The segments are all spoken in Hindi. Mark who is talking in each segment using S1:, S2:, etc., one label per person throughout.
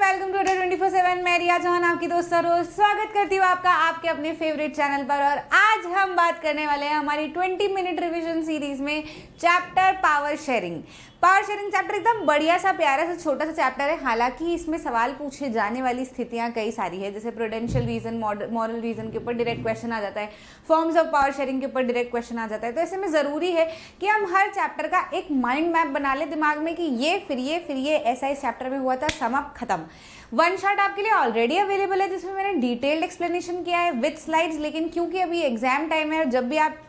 S1: Welcome to 24/7। मैं रिया चौहान आपकी दोस्त और रोज स्वागत करती हूँ आपका आपके अपने फेवरेट चैनल पर। और आज हम बात करने वाले हैं हमारी 20 मिनट रिवीजन सीरीज में chapter power sharing. Power sharing chapter एकदम बढ़िया सा प्यारा सा छोटा सा चैप्टर है। हालांकि इसमें सवाल पूछे जाने वाली स्थितियां कई सारी है, जैसे प्रूडेंशियल रीजन, मॉरल रीजन के ऊपर डायरेक्ट क्वेश्चन आ जाता है, फॉर्म्स ऑफ पावर शेयरिंग के ऊपर डायरेक्ट क्वेश्चन आ जाता है। तो ऐसे में ज़रूरी है कि हम हर चैप्टर का एक माइंड मैप बना ले दिमाग में कि ये फिर ये ऐसा इस चैप्टर में हुआ था, समाप्त खत्म। वन शॉट आपके लिए ऑलरेडी अवेलेबल है जिसमें मैंने डिटेल्ड एक्सप्लेनेशन किया है विद स्लाइड्स। लेकिन क्योंकि अभी एग्जाम टाइम है और जब भी आप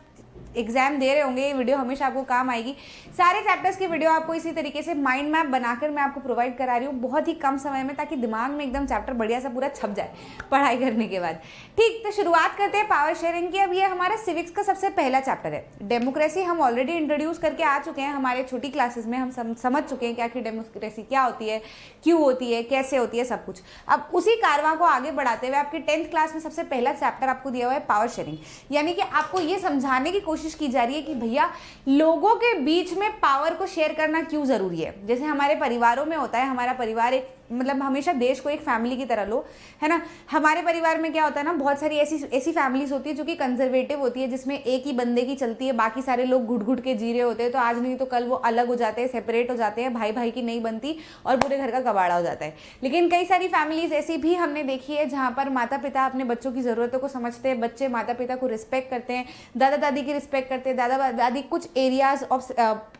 S1: एग्जाम दे रहे होंगे ये वीडियो हमेशा आपको काम आएगी। सारे चैप्टर्स की वीडियो आपको इसी तरीके से माइंड मैप बनाकर मैं आपको प्रोवाइड करा रही हूँ बहुत ही कम समय में, ताकि दिमाग में एकदम चैप्टर बढ़िया सा पूरा छप जाए पढ़ाई करने के बाद। ठीक, तो शुरुआत करते हैं पावर शेयरिंग की। अब ये हमारा सिविक्स का सबसे पहला चैप्टर है। डेमोक्रेसी हम ऑलरेडी इंट्रोड्यूस करके आ चुके हैं हमारे छोटी क्लासेस में, हम समझ चुके हैं कि आखिर डेमोक्रेसी क्या होती है, क्यों होती है, कैसे होती है, सब कुछ। अब उसी कारवां को आगे बढ़ाते हुए आपके 10th क्लास में सबसे पहला चैप्टर आपको दिया हुआ है पावर शेयरिंग। यानी कि आपको ये समझाने की कोशिश की जा रही है कि भैया लोगों के बीच में पावर को शेयर करना क्यों जरूरी है। जैसे हमारे परिवारों में होता है, हमारा परिवार एक मतलब हमेशा देश को एक फैमिली की तरह लो, है ना। हमारे परिवार में क्या होता है ना, बहुत सारी ऐसी फैमिलीज होती है जो कि कंजर्वेटिव होती है, जिसमें एक ही बंदे की चलती है, बाकी सारे लोग घुट घुट के जी रहे होते हैं। तो आज नहीं तो कल वो अलग हो जाते हैं, सेपरेट हो जाते हैं, भाई भाई की नहीं बनती और पूरे घर का कबाड़ा हो जाता है। लेकिन कई सारी फैमिलीज ऐसी भी हमने देखी है जहाँ पर माता पिता अपने बच्चों की ज़रूरतों को समझते हैं, बच्चे माता पिता को रिस्पेक्ट करते हैं, दादा दादी की रिस्पेक्ट करते हैं, दादा दादी कुछ एरियाज ऑफ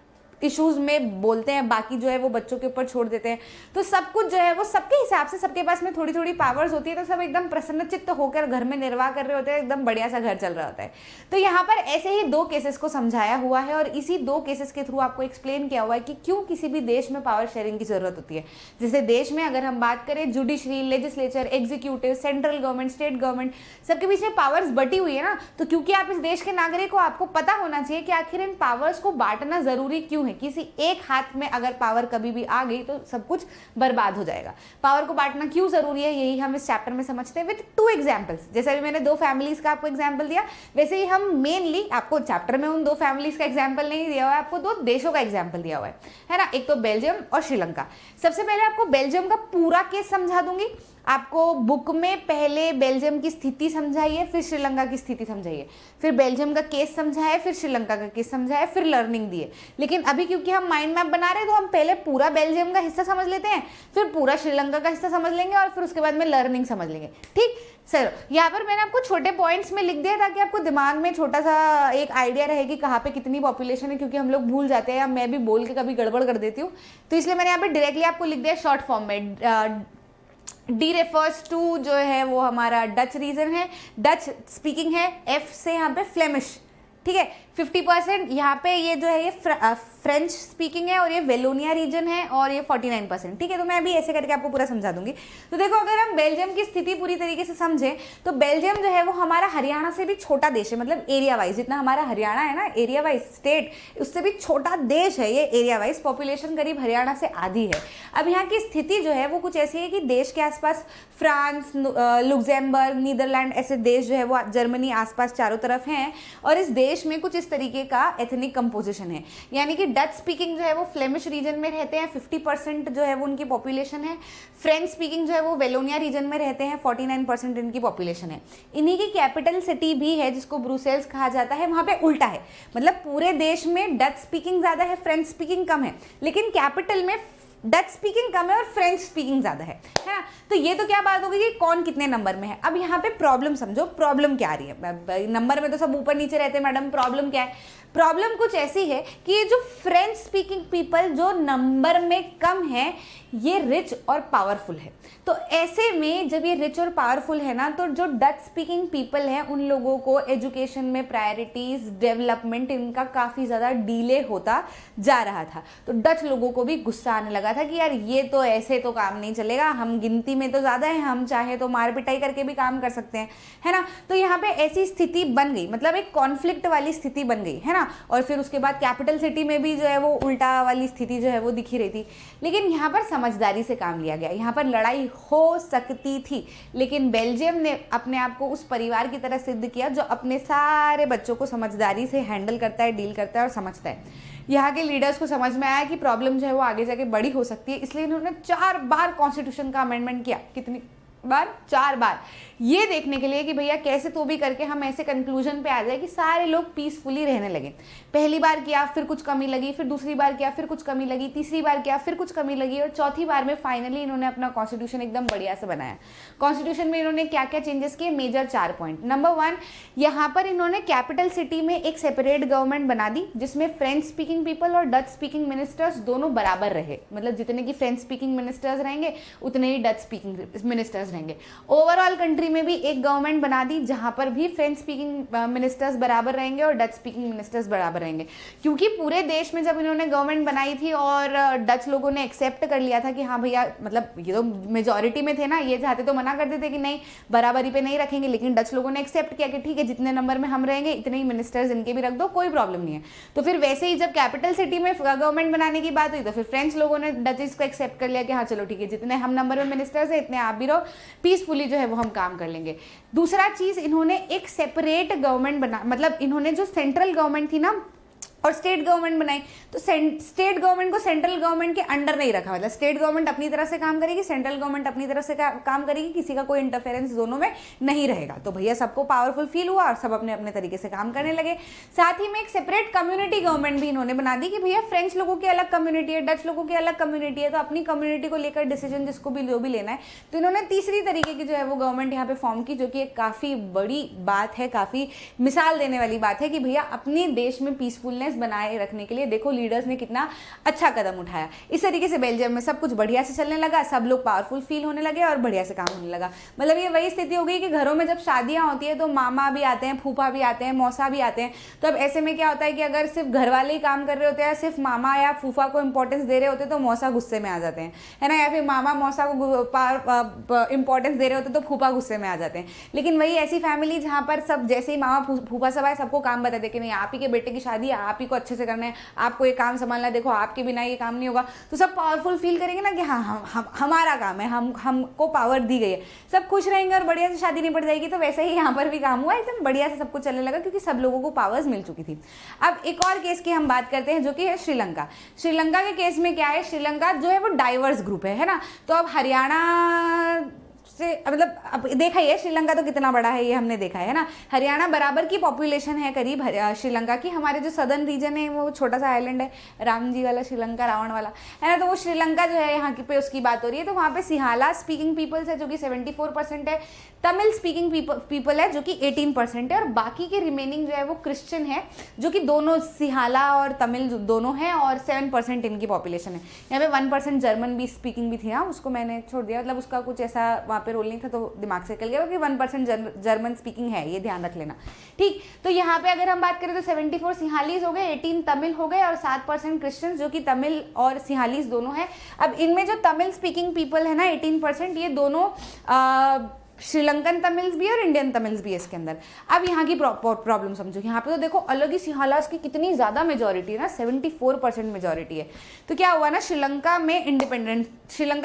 S1: इश्यूज में बोलते हैं, बाकी जो है वो बच्चों के ऊपर छोड़ देते हैं। तो सब कुछ जो है वो सबके हिसाब से सबके पास में थोड़ी थोड़ी पावर्स होती है, तो सब एकदम प्रसन्नचित्त होकर घर में निर्वाह कर रहे होते हैं, एकदम बढ़िया सा घर चल रहा होता है। तो यहाँ पर ऐसे ही दो केसेस को समझाया हुआ है और इसी दो केसेस के थ्रू आपको एक्सप्लेन किया हुआ है कि क्यों किसी भी देश में पावर शेयरिंग की जरूरत होती है। जैसे देश में अगर हम बात करें, judiciary, legislature, executive, central government, state government, सबके बीच में पावर्स बटी हुई है ना। तो क्योंकि आप इस देश के नागरिक हो, आपको पता होना चाहिए कि आखिर इन पावर्स को बांटना जरूरी क्यों है। किसी एक हाथ में अगर पावर कभी भी आ गई तो सब कुछ बर्बाद हो जाएगा। पावर को बांटना क्यों जरूरी है, यही हम इस चैप्टर में समझते हैं विद 2 एग्जांपल्स। जैसे अभी मैंने 2 फैमिलीज का आपको एग्जांपल दिया, वैसे ही हम मेनली आपको चैप्टर में उन 2 फैमिलीज का एग्जांपल नहीं दिया हुआ है, आपको 2 देशों का एग्जांपल दिया हुआ है ना। एक तो बेल्जियम और श्रीलंका। सबसे पहले आपको बेल्जियम का पूरा केस समझा दूंगी। आपको बुक में पहले बेल्जियम की स्थिति समझाइए, फिर श्रीलंका की स्थिति समझाइए, फिर बेल्जियम का केस समझाए, फिर श्रीलंका का केस समझाए, फिर लर्निंग दिए। लेकिन अभी क्योंकि हम माइंड मैप बना रहे हैं तो हम पहले पूरा बेल्जियम का हिस्सा समझ लेते हैं, फिर पूरा श्रीलंका का हिस्सा समझ लेंगे और फिर उसके बाद में लर्निंग समझ लेंगे। ठीक सर, यहाँ पर मैंने आपको छोटे पॉइंट्स में लिख दिया ताकि आपको दिमाग में छोटा सा एक आइडिया रहे कि कहाँ पे कितनी पॉपुलेशन है, क्योंकि हम लोग भूल जाते हैं या मैं भी बोल के कभी गड़बड़ कर देती हूँ। तो इसलिए मैंने यहाँ पे डायरेक्टली आपको लिख दिया शॉर्ट फॉर्म में। डी रेफर्स टू जो है वो हमारा डच रीजन है, डच स्पीकिंग है। एफ से यहाँ पे फ्लेमिश, ठीक है। 50% यहाँ पे ये जो है ये फ्रेंच स्पीकिंग है और ये वेलोनिया रीजन है और ये 49%, ठीक है। तो मैं अभी ऐसे करके आपको पूरा समझा दूंगी। तो देखो, अगर हम बेल्जियम की स्थिति पूरी तरीके से समझें तो बेल्जियम जो है वो हमारा हरियाणा से भी छोटा देश है। मतलब एरिया वाइज जितना हमारा हरियाणा है ना, एरिया वाइज स्टेट, उससे भी छोटा देश है ये एरिया वाइज। पॉपुलेशन करीब हरियाणा से आधी है। अब यहाँ की स्थिति जो है वो कुछ ऐसी है कि देश के आसपास फ्रांस, लुक्सेमबर्ग, नीदरलैंड ऐसे देश जो है वो, जर्मनी आसपास चारों तरफ हैं। और इस देश में कुछ इस तरीके का एथनिक कंपोजिशन है, यानी कि डच स्पीकिंग जो है वो फ्लेमिश रीजन में रहते हैं, 50% जो है वो उनकी पॉपुलेशन है। फ्रेंच स्पीकिंग जो है वो वेलोनिया रीजन में रहते हैं, 49% इनकी पॉपुलेशन है। इन्हीं की कैपिटल सिटी भी है जिसको ब्रुसेल्स कहा जाता है, वहाँ पे उल्टा है। मतलब पूरे देश में डच स्पीकिंग ज़्यादा है, फ्रेंच स्पीकिंग कम है, लेकिन कैपिटल में डच स्पीकिंग कम है और फ्रेंच स्पीकिंग ज़्यादा है ना। तो ये तो क्या बात होगी कि कौन कितने नंबर में है। अब यहाँ पे प्रॉब्लम समझो, प्रॉब्लम क्या आ रही है। नंबर में तो सब ऊपर नीचे रहते हैं मैडम, प्रॉब्लम क्या है। प्रॉब्लम कुछ ऐसी है कि ये जो फ्रेंच स्पीकिंग पीपल जो नंबर में कम है, ये रिच और पावरफुल है। तो ऐसे में जब ये रिच और पावरफुल है ना, तो जो डच स्पीकिंग पीपल हैं उन लोगों को एजुकेशन में प्रायोरिटीज, डेवलपमेंट इनका काफ़ी ज़्यादा डिले होता जा रहा था। तो डच लोगों को भी गुस्सा आने लगा था कि यार ये तो ऐसे तो काम नहीं चलेगा, हम गिनती में तो ज़्यादा है, हम चाहे तो मार पिटाई करके भी काम कर सकते हैं, है ना। तो यहाँ पे ऐसी स्थिति बन गई, मतलब एक कॉन्फ्लिक्ट वाली स्थिति बन गई, है ना। और फिर उसके बाद कैपिटल सिटी में भी जो है वो उल्टा वाली स्थिति जो है वो दिखी रही थी। लेकिन यहाँ पर समझदारी से काम लिया गया। यहाँ पर लड़ाई हो सकती थी, लेकिन बेल्जियम ने अपने आप को उस परिवार की तरह सिद्ध किया जो अपने सारे बच्चों को समझदारी से हैंडल करता है, डील करता है और समझता है। यहाँ के लीडर्स को समझ में आया कि प्रॉब्लम जो है वो आगे जाके बड़ी हो सकती है, इसलिए इन्होंने 4 बार कॉन्स्टिट्यूशन का अमेंडमेंट किया। कितनी बार? 4 बार। ये देखने के लिए कि भैया कैसे तो भी करके हम ऐसे कंक्लूजन पे आ जाए कि सारे लोग पीसफुली रहने लगे। पहली बार किया, फिर कुछ कमी लगी, फिर दूसरी बार किया, फिर कुछ कमी लगी, तीसरी बार किया, फिर कुछ कमी लगी, और चौथी बार में फाइनली इन्होंने अपना कॉन्स्टिट्यूशन एकदम बढ़िया से बनाया। कॉन्स्टिट्यूशन में इन्होंने क्या क्या चेंजेस किए? Major 4 point. नंबर 1, यहाँ पर इन्होंने कैपिटल सिटी में एक सेपरेट गवर्नमेंट बना दी जिसमें फ्रेंच स्पीकिंग पीपल और डच स्पीकिंग मिनिस्टर्स दोनों बराबर रहे। मतलब जितने की फ्रेंच स्पीकिंग मिनिस्टर्स रहेंगे उतने ही डच स्पीकिंग मिनिस्टर्स रहेंगे। ओवरऑल कंट्री में भी एक गवर्नमेंट बना दी जहां पर भी फ्रेंच स्पीकिंग मिनिस्टर्स बराबर रहेंगे और डच स्पीकिंग मिनिस्टर्स बराबर रहेंगे। क्योंकि पूरे देश में जब इन्होंने गवर्नमेंट बनाई थी और डच लोगों ने एक्सेप्ट कर लिया था कि हाँ भैया, मतलब ये तो मेजॉरिटी में थे ना, ये चाहते तो मना करते थे कि नहीं बराबरी पे नहीं रखेंगे, लेकिन डच लोगों ने एक्सेप्ट किया कि ठीक है जितने नंबर में हम रहेंगे इतने ही मिनिस्टर्स इनके भी रख दो, कोई प्रॉब्लम नहीं है। तो फिर वैसे ही जब कैपिटल सिटी में गवर्नमेंट बनाने की बात हुई तो फिर फ्रेंच लोगों ने डचेस को एक्सेप्ट कर लिया कि हाँ चलो ठीक है जितने हम नंबर में मिनिस्टर्स है इतने आप भी रहो, पीसफुली जो है वो हम काम कर लेंगे। दूसरा चीज, इन्होंने एक सेपरेट गवर्नमेंट बना, मतलब इन्होंने जो सेंट्रल गवर्नमेंट थी ना और स्टेट गवर्नमेंट बनाई, तो स्टेट गवर्नमेंट को सेंट्रल गवर्नमेंट के अंडर नहीं रखा। मतलब स्टेट गवर्नमेंट अपनी तरफ से काम करेगी, सेंट्रल गवर्नमेंट अपनी तरफ से काम करेगी, किसी का कोई इंटरफेरेंस दोनों में नहीं रहेगा। तो भैया सबको पावरफुल फील हुआ और सब अपने अपने तरीके से काम करने लगे। साथ ही में एक सेपरेट कम्युनिटी गवर्नमेंट भी इन्होंने बना दी कि भैया फ्रेंच लोगों की अलग कम्युनिटी है, डच लोगों की अलग कम्युनिटी है, तो अपनी कम्युनिटी को लेकर डिसीजन जिसको भी जो भी लेना है। तो इन्होंने तीसरी तरीके की जो है वो गवर्नमेंट यहाँ पे फॉर्म की, जो कि एक काफ़ी बड़ी बात है, काफ़ी मिसाल देने वाली बात है कि भैया अपने देश में पीसफुलनेस बनाए रखने के लिए देखो लीडर्स ने कितना अच्छा कदम उठाया। इस तरीके से बेल्जियम में सब कुछ बढ़िया से चलने लगा, सब लोग पावरफुल फील होने लगे और बढ़िया से काम होने लगा। मतलब ये वही स्थिति हो गई कि घरों में जब शादियां होती है तो मामा भी आते हैं, फूफा भी आते हैं, मौसा भी आते हैं। तो अब ऐसे में क्या होता है कि अगर सिर्फ घर वाले ही काम कर रहे होते हैं, सिर्फ मामा या फूफा को इंपॉर्टेंस दे रहे होते तो मौसा गुस्से में आ जाते हैं, है ना, या फिर मामा मौसा को इंपॉर्टेंस दे रहे होते तो फूफा गुस्से में आ जाते हैं। लेकिन वही ऐसी फैमिली जहां पर सब जैसे ही मामा फूफा सब आए सबको काम बता दे कि नहीं आप ही के बेटे की शादी है, आप ही को अच्छे से करना है, आपको ये काम संभालना है, देखो आपके बिना ये काम नहीं होगा। तो सब पावरफुल फील करेंगे ना कि हाँ हम हमारा काम है, हमको पावर दी गई है, सब खुश रहेंगे और बढ़िया से शादी निपट जाएगी। तो वैसे ही यहाँ पर भी काम हुआ, एकदम बढ़िया से सब कुछ चलने लगा क्योंकि सब लोगों को पावर्स मिल चुकी थी। अब एक और केस की हम बात करते हैं जो कि है श्रीलंका। श्रीलंका के केस में क्या है, श्रीलंका जो है वो डाइवर्स ग्रुप है ना। तो अब हरियाणा से मतलब अब देखा ही है श्रीलंका तो कितना बड़ा है, ये हमने देखा है ना। हरियाणा बराबर की पॉपुलेशन है करीब श्रीलंका की। हमारे जो सदर्न रीजन है वो छोटा सा आइलैंड है, राम जी वाला श्रीलंका, रावण वाला, है ना। तो वो श्रीलंका जो है यहाँ की पे उसकी बात हो रही है। तो वहाँ पे सिहाला स्पीकिंग पीपल्स है जो कि 74% है, तमिल स्पीकिंग पीपल है जो कि 18% है, और बाकी के रिमेनिंग जो है वो क्रिश्चियन है जो कि दोनों सिहाला और तमिल दोनों हैं, और 7% इनकी पॉपुलेशन है। यहाँ पे 1% जर्मन भी स्पीकिंग भी थी, हाँ उसको मैंने छोड़ दिया, मतलब उसका कुछ ऐसा वहाँ पे रोल नहीं था तो दिमाग से निकल गया कि 1% जर्मन स्पीकिंग है, ये ध्यान रख लेना, ठीक। तो यहाँ पे अगर हम बात करें तो 74 सिंहालीज हो गए, 18 तमिल हो गए और 7% क्रिश्चियंस जो कि तमिल और सिंहालीज दोनों है। अब इनमें जो तमिल स्पीकिंग पीपल है ना 18%, ये दोनों श्रीलंकन तमिल्स भी और इंडियन तमिल्स भी है इसके अंदर। अब यहाँ की प्रॉब्लम समझो, यहाँ पे तो देखो अलग ही सिंहालास की कितनी ज़्यादा मेजॉरिटी है ना, 74% मेजॉरिटी है। तो क्या हुआ ना, श्रीलंका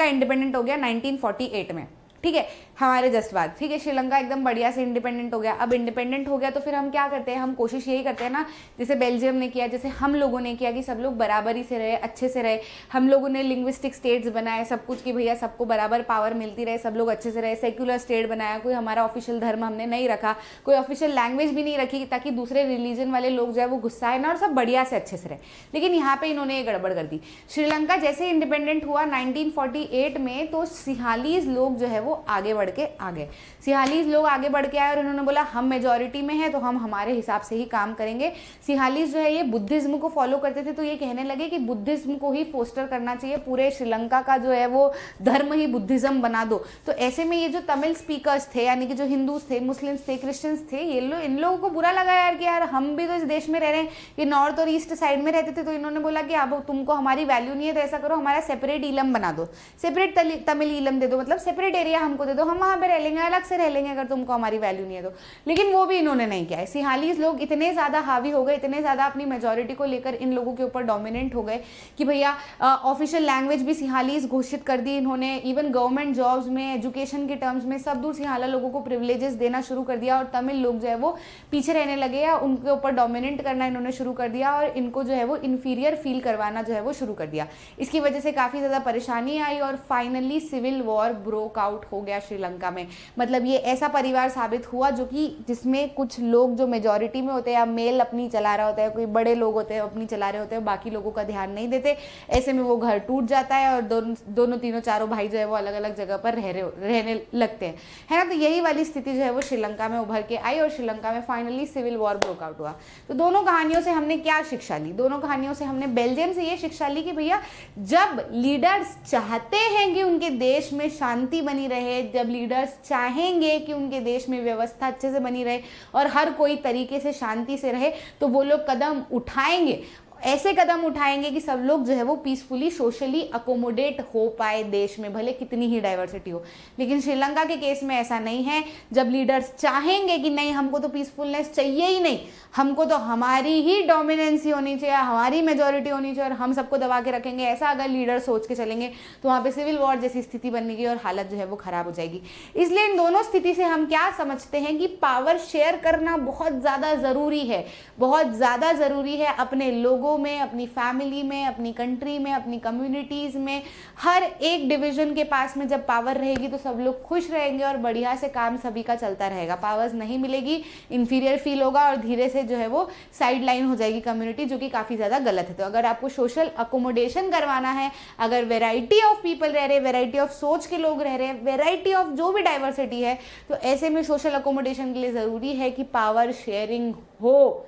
S1: इंडिपेंडेंट हो गया 1948 में, ठीक है, हमारे जस्ट बाद, ठीक है। श्रीलंका एकदम बढ़िया से इंडिपेंडेंट हो गया। अब इंडिपेंडेंट हो गया तो फिर हम क्या करते हैं, हम कोशिश यही करते हैं ना, जैसे बेल्जियम ने किया, जैसे हम लोगों ने किया कि सब लोग बराबरी से रहे, अच्छे से रहे। हम लोगों ने लिंग्विस्टिक स्टेट्स बनाए, सब कुछ कि भैया सबको बराबर पावर मिलती रहे, सब लोग अच्छे से रहे। सेक्युलर स्टेट बनाया, कोई हमारा ऑफिशियल धर्म हमने नहीं रखा, कोई ऑफिशियल लैंग्वेज भी नहीं रखी ताकि दूसरे रिलीजन वाले लोग जो है वो गुस्साए ना, और सब बढ़िया से अच्छे से रहे। लेकिन यहाँ पे इन्होंने ये गड़बड़ कर दी। श्रीलंका जैसे इंडिपेंडेंट हुआ 1948 में, तो सिंहालीज लोग जो है वो आगे बढ़ के आ गए। सिंहालीज लोग आगे बढ़ के आए और उन्होंने बोला हम मेजॉरिटी में है तो हम हमारे हिसाब से ही काम करेंगे। सिंहालीज जो है ये बुद्धिज्म को फॉलो करते थे, तो ये कहने लगे कि बुद्धिज्म को ही फोस्टर करना चाहिए, पूरे श्रीलंका का जो है वो धर्म ही बुद्धिज्म बना दो। तो ऐसे में ये जो तमिल स्पीकर्स थे, यानी कि जो हिंदूज थे, मुस्लिम्स थे, क्रिश्चियंस थे, ये इन लोगों को बुरा लगा यार कि यार हम भी तो इस देश में रह रहे हैं, ये नॉर्थ और ईस्ट साइड में रहते थे। तो इन्होंने बोला कि अब तुमको हमारी वैल्यू नहीं है तो ऐसा करो, हमारा सेपरेट ईलम बना दो, सेपरेट तमिल ईलम दे दो, मतलब सेपरेट एरिया हमको दे दो, हम वहाँ पे रह लेंगे, अलग से रह लेंगे अगर तुमको हमारी वैल्यू नहीं है तो। लेकिन वो भी इन्होंने नहीं किया है। सिंहालीज लोग इतने ज़्यादा हावी हो गए, इतने ज़्यादा अपनी मेजोरिटी को लेकर इन लोगों के ऊपर डोमिनेंट हो गए कि भैया ऑफिशियल लैंग्वेज भी सिंहालीज घोषित कर दी इन्होंने। इवन गवर्नमेंट जॉब्स में, एजुकेशन के टर्म्स में सब दूर सिंहाला लोगों को प्रिविलेजेस देना शुरू कर दिया, और तमिल लोग जो है वो पीछे रहने लगे या उनके ऊपर डोमिनेंट करना इन्होंने शुरू कर दिया, और इनको जो है वो इन्फीरियर फील करवाना जो है वो शुरू कर दिया। इसकी वजह से काफ़ी ज़्यादा परेशानी आई और finally civil war broke out हो गया श्रीलंका में। मतलब ये ऐसा परिवार साबित हुआ जो कि जिसमें कुछ लोग जो मेजॉरिटी में होते हैं, या मेल अपनी चला रहा होता है, कोई बड़े लोग होते हैं अपनी चला रहे होते हैं, बाकी लोगों का ध्यान नहीं देते, ऐसे में वो घर टूट जाता है और दोनों तीनों चारों भाई जो है वो अलग अलग जगह पर रहने लगते हैं, है ना। तो यही वाली स्थिति जो है वो श्रीलंका में उभर के आई और श्रीलंका में finally civil war broke out हुआ। तो दोनों कहानियों से हमने क्या शिक्षा ली? दोनों कहानियों से हमने बेल्जियम से ये शिक्षा ली कि भैया जब लीडर्स चाहते हैं कि उनके देश में शांति बनी रहे, जब लीडर्स चाहेंगे कि उनके देश में व्यवस्था अच्छे से बनी रहे और हर कोई तरीके से शांति से रहे, तो वो लोग कदम उठाएंगे, ऐसे कदम उठाएंगे कि सब लोग जो है वो पीसफुली सोशली अकोमोडेट हो पाए देश में, भले कितनी ही डाइवर्सिटी हो। लेकिन श्रीलंका के केस में ऐसा नहीं है। जब लीडर्स चाहेंगे कि नहीं हमको तो पीसफुलनेस चाहिए ही नहीं, हमको तो हमारी ही डोमिनेंसी होनी चाहिए, हमारी मेजॉरिटी होनी चाहिए और हम सबको दबा के रखेंगे, ऐसा अगर लीडर सोच के चलेंगे तो वहाँ पे सिविल वॉर जैसी स्थिति बनेगी और हालत जो है वो खराब हो जाएगी। इसलिए इन दोनों स्थिति से हम क्या समझते हैं कि पावर शेयर करना बहुत ज़्यादा ज़रूरी है, बहुत ज़्यादा ज़रूरी है अपने लोगों में, अपनी फैमिली में, अपनी कंट्री में, अपनी कम्युनिटीज़ में। हर एक डिवीजन के पास में जब पावर रहेगी तो सब लोग खुश रहेंगे और बढ़िया से काम सभी का चलता रहेगा। पावर्स नहीं मिलेगी, इन्फीरियर फील होगा और धीरे से जो है वो साइड लाइन हो जाएगी कम्युनिटी, जो कि काफ़ी ज़्यादा गलत है। तो अगर आपको सोशल अकोमोडेशन करवाना है, अगर वेराइटी ऑफ पीपल रह रहे, वेराइटी ऑफ सोच के लोग रह रहे, वेराइटी ऑफ जो भी डाइवर्सिटी है, तो ऐसे में सोशल अकोमोडेशन के लिए ज़रूरी है कि पावर शेयरिंग हो।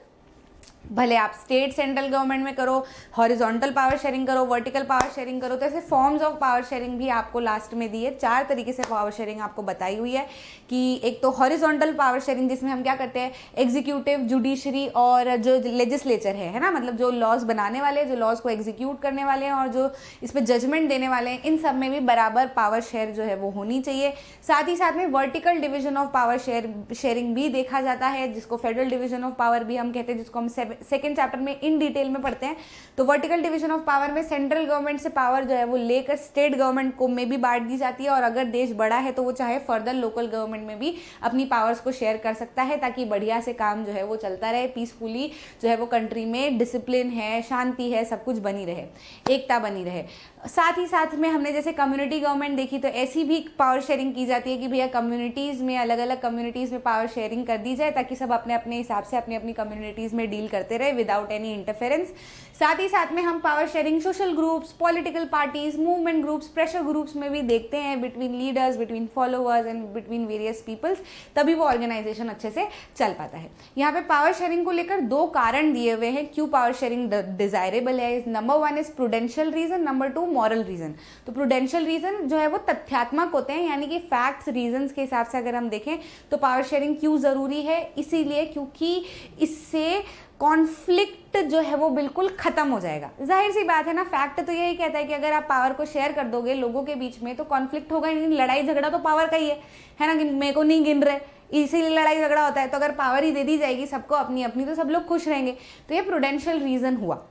S1: भले आप स्टेट सेंट्रल गवर्नमेंट में करो, हॉरिजॉन्टल पावर शेयरिंग करो, वर्टिकल पावर शेयरिंग करो, तो ऐसे फॉर्म्स ऑफ पावर शेयरिंग भी आपको लास्ट में दी है। 4 तरीके से पावर शेयरिंग आपको बताई हुई है कि एक तो हॉरिजॉन्टल पावर शेयरिंग जिसमें हम क्या करते हैं, एग्जीक्यूटिव, जुडिशरी और जो लेजिस्लेचर है ना, मतलब जो लॉज बनाने वाले, जो लॉज को एग्जीक्यूट करने वाले हैं और जो इस पर जजमेंट देने वाले हैं, इन सब में भी बराबर पावर शेयर जो है वो होनी चाहिए। साथ ही साथ में vertical division of power sharing भी देखा जाता है, जिसको फेडरल डिवीजन ऑफ पावर भी हम कहते हैं, जिसको हम सेकेंड चैप्टर में इन डिटेल में पढ़ते हैं। तो वर्टिकल डिवीजन ऑफ पावर में सेंट्रल गवर्नमेंट से पावर जो है वो लेकर स्टेट गवर्नमेंट को में भी बांट दी जाती है, और अगर देश बड़ा है तो वो चाहे फर्दर लोकल गवर्नमेंट में भी अपनी पावर्स को शेयर कर सकता है, ताकि बढ़िया से काम जो है वो चलता रहे, पीसफुली जो है वो कंट्री में डिसिप्लिन है, शांति है, सब कुछ बनी रहे, एकता बनी रहे। साथ ही साथ में हमने जैसे कम्युनिटी गवर्नमेंट देखी, तो ऐसी भी पावर शेयरिंग की जाती है कि भैया कम्युनिटीज़ में, अलग अलग कम्युनिटीज़ में पावर शेयरिंग कर दी जाए, ताकि सब अपने अपने हिसाब से अपनी अपनी कम्युनिटीज़ में डील करते रहे विदाउट एनी इंटरफेरेंस। साथ ही साथ में हम power sharing social groups, political parties, movement groups, pressure groups में भी देखते हैं, between leaders, between followers and between various peoples, तभी वो ऑर्गेनाइजेशन अच्छे से चल पाता है। यहाँ पे पावर शेयरिंग को लेकर 2 कारण दिए हुए हैं क्यों पावर शेयरिंग डिजायरेबल है। Number 1 is prudential reason, number 2 moral reason. तो प्रूडेंशियल रीजन जो है वो तथ्यात्मक होते हैं, यानी कि फैक्ट्स, रीजंस के हिसाब से अगर हम देखें तो पावर शेयरिंग क्यों जरूरी है, इसीलिए क्योंकि इससे कॉन्फ्लिक्ट जो है वो बिल्कुल खत्म हो जाएगा। जाहिर सी बात है ना, फैक्ट तो यही कहता है कि अगर आप पावर को शेयर कर दोगे लोगों के बीच में तो कॉन्फ्लिक्ट होगा नहीं, लड़ाई झगड़ा तो पावर का ही है ना, कि मेरे को नहीं गिन रहे इसीलिए लड़ाई झगड़ा होता है। तो अगर पावर ही दे दी जाएगी सबको अपनी अपनी, तो सब लोग खुश रहेंगे। तो ये प्रूडेंशियल रीजन हुआ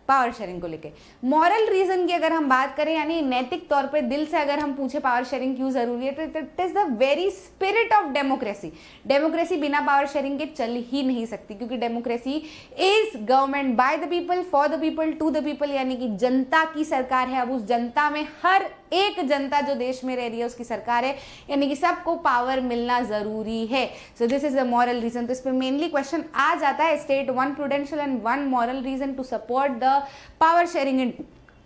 S1: पावर शेयरिंग को लेके। मॉरल रीजन की अगर हम बात करें, यानी नैतिक तौर पे दिल से अगर हम पूछे पावर शेयरिंग क्यों जरूरी है, तो it is the very spirit of democracy. Democracy बिना पावर शेयरिंग के चल ही नहीं सकती, क्योंकि democracy is government by the people, for the people, to the people, यानी कि जनता की सरकार है। अब उस जनता में हर एक जनता जो देश में रह रही है उसकी सरकार है, यानी कि सबको पावर मिलना जरूरी है। So this is the moral reason. तो इस पर मेनली क्वेश्चन आ जाता है, state 1 prudential and 1 moral reason to support the power sharing in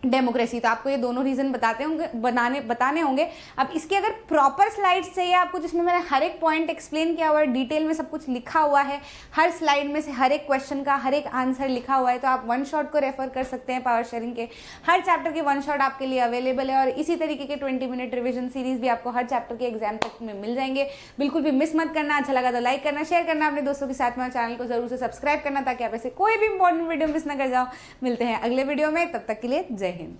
S1: democracy. तो आपको ये दोनों रीजन बताने होंगे। अब इसके अगर प्रॉपर स्लाइड्स चाहिए आपको, जिसमें मैंने हर एक पॉइंट एक्सप्लेन किया हुआ है, डिटेल में सब कुछ लिखा हुआ है, हर स्लाइड में से हर एक क्वेश्चन का हर एक आंसर लिखा हुआ है, तो आप 1 शॉट को रेफर कर सकते हैं। पावर शेयरिंग के हर चैप्टर के 1 शॉट आपके लिए अवेलेबल है, और इसी तरीके के 20 मिनट रिविजन सीरीज भी आपको हर चैप्टर के एग्जाम तक में मिल जाएंगे। बिल्कुल भी मिस मत करना। अच्छा लगा तो लाइक करना, शेयर करना अपने दोस्तों के साथ में, चैनल को जरूर से सब्सक्राइब करना, ताकि आप ऐसे कोई भी इंपॉर्टेंट वीडियो मिस ना कर जाओ। मिलते हैं अगले वीडियो में, तब तक के लिए जय हिंद।